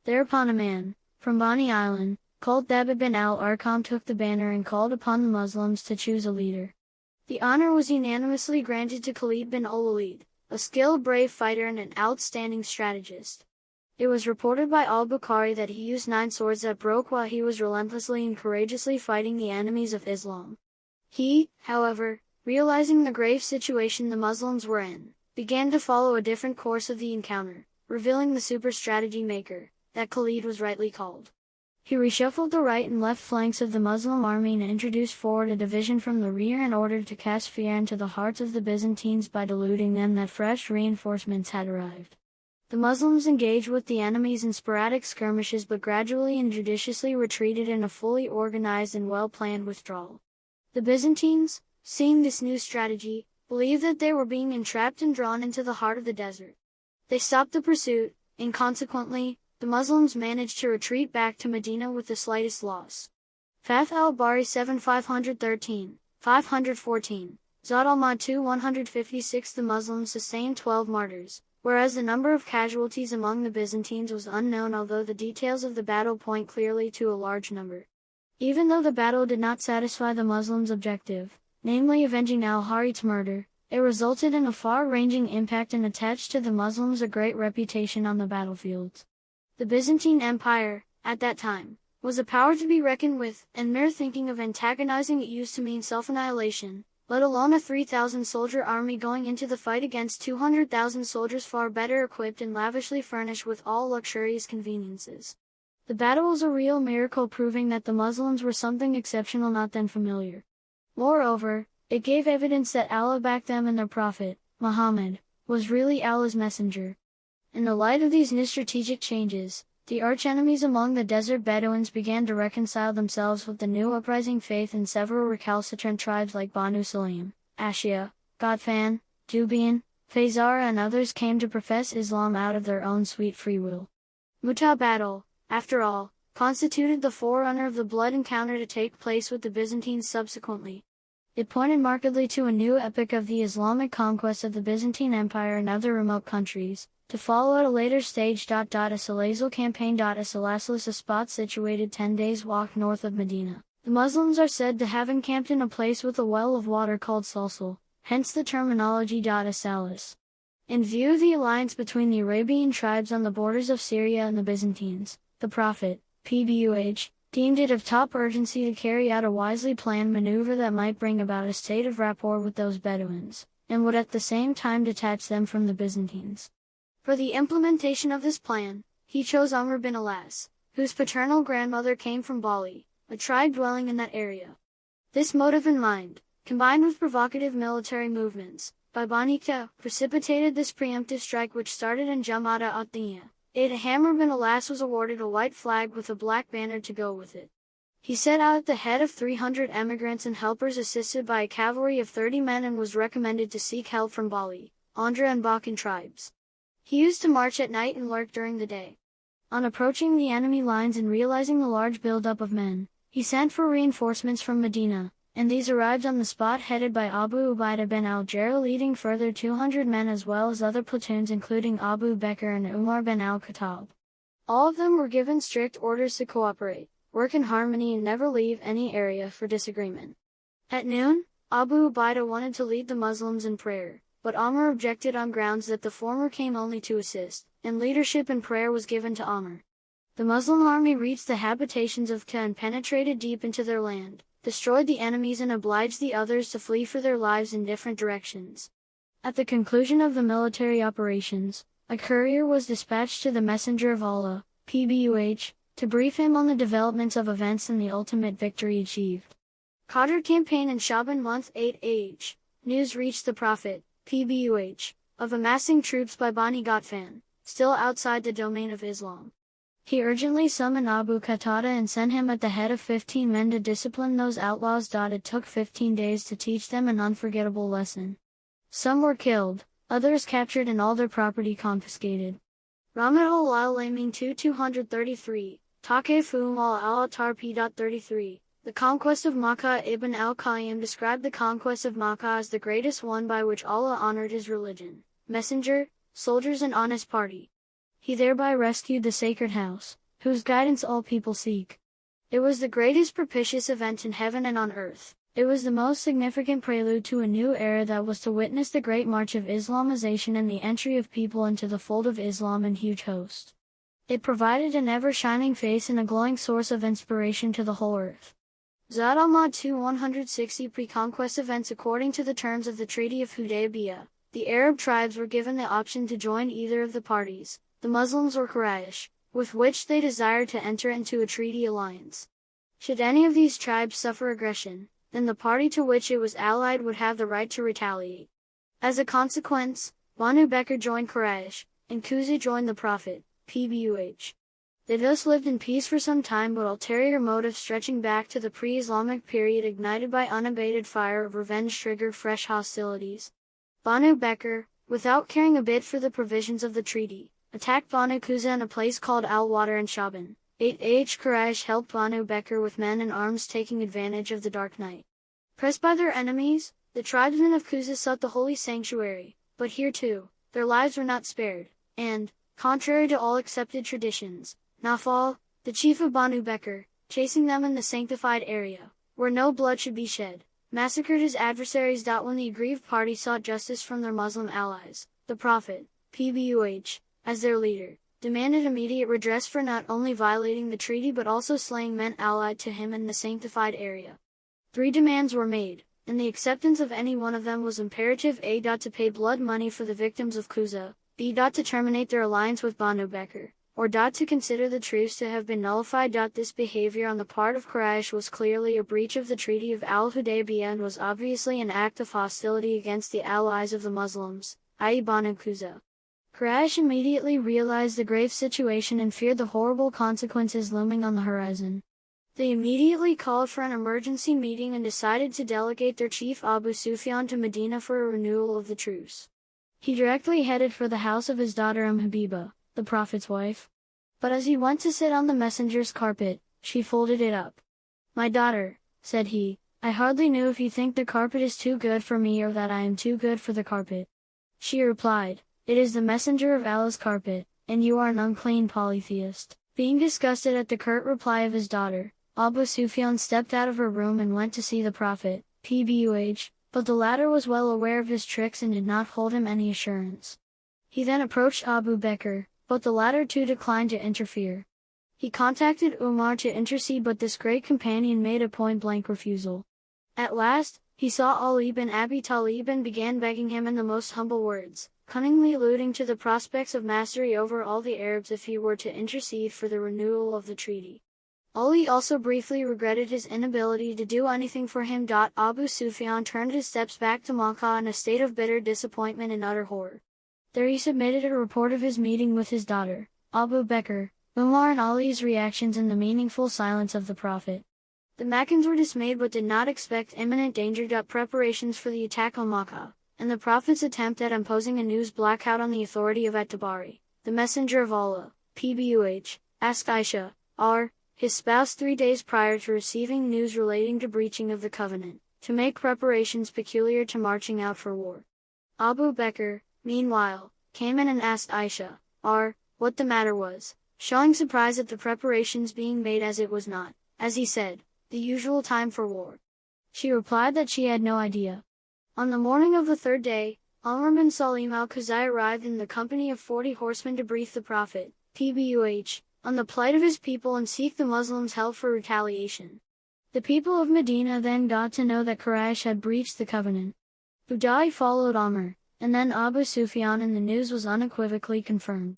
Thereupon a man, from Bani Island, called Thabit bin al-Arqam took the banner and called upon the Muslims to choose a leader. The honor was unanimously granted to Khalid bin al-Walid, a skilled brave fighter and an outstanding strategist. It was reported by al-Bukhari that he used 9 swords that broke while he was relentlessly and courageously fighting the enemies of Islam. He, however, realizing the grave situation the Muslims were in, began to follow a different course of the encounter, revealing the super strategy maker that Khalid was rightly called. He reshuffled the right and left flanks of the Muslim army and introduced forward a division from the rear in order to cast fear into the hearts of the Byzantines by deluding them that fresh reinforcements had arrived. The Muslims engaged with the enemies in sporadic skirmishes but gradually and judiciously retreated in a fully organized and well-planned withdrawal. The Byzantines, seeing this new strategy, believed that they were being entrapped and drawn into the heart of the desert. They stopped the pursuit, and consequently, the Muslims managed to retreat back to Medina with the slightest loss. Fath al-Bari 7 513, 514, Zad al-Ma'ad 2 156. The Muslims sustained 12 martyrs, whereas the number of casualties among the Byzantines was unknown, although the details of the battle point clearly to a large number. Even though the battle did not satisfy the Muslims' objective, namely avenging al-Harith's murder, it resulted in a far-ranging impact and attached to the Muslims a great reputation on the battlefields. The Byzantine Empire, at that time, was a power to be reckoned with, and mere thinking of antagonizing it used to mean self-annihilation, let alone a 3,000-soldier army going into the fight against 200,000 soldiers far better equipped and lavishly furnished with all luxurious conveniences. The battle was a real miracle, proving that the Muslims were something exceptional not then familiar. Moreover, it gave evidence that Allah backed them and their prophet, Muhammad, was really Allah's messenger. In the light of these new strategic changes, the archenemies among the desert Bedouins began to reconcile themselves with the new uprising faith, and several recalcitrant tribes like Banu Sulaim, Ashia, Ghatfan, Jubayn, Fazara and others came to profess Islam out of their own sweet free will. Mu'tah battle, after all, constituted the forerunner of the blood encounter to take place with the Byzantines subsequently. It pointed markedly to a new epoch of the Islamic conquest of the Byzantine Empire and other remote countries, to follow at a later stage. A Salazal campaign. A Salasil is a spot situated 10 days' walk north of Medina. The Muslims are said to have encamped in a place with a well of water called Salsal, hence the terminology. A Salis. In view of the alliance between the Arabian tribes on the borders of Syria and the Byzantines, the Prophet, PBUH, deemed it of top urgency to carry out a wisely planned maneuver that might bring about a state of rapport with those Bedouins, and would at the same time detach them from the Byzantines. For the implementation of this plan, he chose Amr bin Alas, whose paternal grandmother came from Bali, a tribe dwelling in that area. This motive in mind, combined with provocative military movements by Bani Qutayba, precipitated this preemptive strike which started in Jamada at-Thaniya. Amr bin Alas was awarded a white flag with a black banner to go with it. He set out at the head of 300 emigrants and helpers assisted by a cavalry of 30 men and was recommended to seek help from Bali, Andhra and Bakan tribes. He used to march at night and lurk during the day. On approaching the enemy lines and realizing the large buildup of men, he sent for reinforcements from Medina, and these arrived on the spot headed by Abu Ubaidah bin al-Jarrah, leading further 200 men as well as other platoons including Abu Bakr and Umar bin al-Khattab. All of them were given strict orders to cooperate, work in harmony and never leave any area for disagreement. At noon, Abu Ubaidah wanted to lead the Muslims in prayer, but Amr objected on grounds that the former came only to assist, and leadership in prayer was given to Amr. The Muslim army reached the habitations of Ka and penetrated deep into their land, destroyed the enemies and obliged the others to flee for their lives in different directions. At the conclusion of the military operations, a courier was dispatched to the Messenger of Allah, PBUH, to brief him on the developments of events and the ultimate victory achieved. Qadr campaign in Shaban month 8 news reached the Prophet, PBUH, of amassing troops by Bani Ghatfan, still outside the domain of Islam. He urgently summoned Abu Qatada and sent him at the head of 15 men to discipline those outlaws. It took 15 days to teach them an unforgettable lesson. Some were killed, others captured and all their property confiscated. Ramat al-Alamin 233, Taqif al-Attar p.33. The conquest of Makkah. Ibn al-Qayyim described the conquest of Makkah as the greatest one by which Allah honored His religion, messenger, soldiers and honest party. he thereby rescued the sacred house, whose guidance all people seek. It was the greatest propitious event in heaven and on earth. It was the most significant prelude to a new era that was to witness the great march of Islamization and the entry of people into the fold of Islam in huge hosts. It provided an ever-shining face and a glowing source of inspiration to the whole earth. Zad al-Ma'ad 2-160 Pre-conquest events. According to the terms of the Treaty of Hudaybiyah, the Arab tribes were given the option to join either of the parties, the Muslims or Quraysh, with which they desired to enter into a treaty alliance. Should any of these tribes suffer aggression, then the party to which it was allied would have the right to retaliate. As a consequence, Banu Bekr joined Quraysh, and Khuzā joined the Prophet, PBUH. They thus lived in peace for some time, but ulterior motives stretching back to the pre-Islamic period ignited by unabated fire of revenge triggered fresh hostilities. Banu Bekr, without caring a bit for the provisions of the treaty, attacked Banu Khuzā in a place called Al-Wadar in Shaban. Quraysh helped Banu Bekr with men and arms, taking advantage of the dark night. Pressed by their enemies, the tribesmen of Khuzā sought the holy sanctuary, but here too, their lives were not spared, and, contrary to all accepted traditions, Nafal, the chief of Banu Bekr, chasing them in the sanctified area, where no blood should be shed, massacred his adversaries. When the aggrieved party sought justice from their Muslim allies, the Prophet, PBUH, as their leader, demanded immediate redress for not only violating the treaty but also slaying men allied to him in the sanctified area. 3 demands were made, and the acceptance of any one of them was imperative: A. To pay blood money for the victims of Khuzā, B. To terminate their alliance with Banu Bekr, or to consider the truce to have been nullified. This behavior on the part of Quraysh was clearly a breach of the Treaty of Al-Hudaybiyah and was obviously an act of hostility against the allies of the Muslims, i.e. Banu Khuzā. Quraysh immediately realized the grave situation and feared the horrible consequences looming on the horizon. They immediately called for an emergency meeting and decided to delegate their chief Abu Sufyan to Medina for a renewal of the truce. He directly headed for the house of his daughter Habiba, the Prophet's wife. But as he went to sit on the messenger's carpet, she folded it up. "My daughter," said he, "I hardly know if you think the carpet is too good for me or that I am too good for the carpet." She replied, "It is the messenger of Allah's carpet, and you are an unclean polytheist." Being disgusted at the curt reply of his daughter, Abu Sufyan stepped out of her room and went to see the Prophet, PBUH, but the latter was well aware of his tricks and did not hold him any assurance. He then approached Abu Bekr, but the latter too declined to interfere. He contacted Umar to intercede, but this great companion made a point-blank refusal. At last, he saw Ali bin Abi Talib and began begging him in the most humble words, cunningly alluding to the prospects of mastery over all the Arabs if he were to intercede for the renewal of the treaty. Ali also briefly regretted his inability to do anything for him. Abu Sufyan turned his steps back to Makkah in a state of bitter disappointment and utter horror. There he submitted a report of his meeting with his daughter, Abu Bekr, Umar and Ali's reactions in the meaningful silence of the Prophet. The Meccans were dismayed but did not expect imminent danger. Preparations for the attack on Makkah, and the Prophet's attempt at imposing a news blackout on the authority of At-Tabari, the messenger of Allah, PBUH, asked Aisha, his spouse 3 days prior to receiving news relating to breaching of the covenant, to make preparations peculiar to marching out for war. Abu Bekr, meanwhile, came in and asked Aisha, what the matter was, showing surprise at the preparations being made, as it was not, as he said, the usual time for war. She replied that she had no idea. On the morning of the 3rd day, Amr bin Salim al-Khuzai arrived in the company of 40 horsemen to brief the Prophet, PBUH, on the plight of his people and seek the Muslims' help for retaliation. The people of Medina then got to know that Quraysh had breached the covenant. Budai followed Amr, and then Abu Sufyan, and the news was unequivocally confirmed.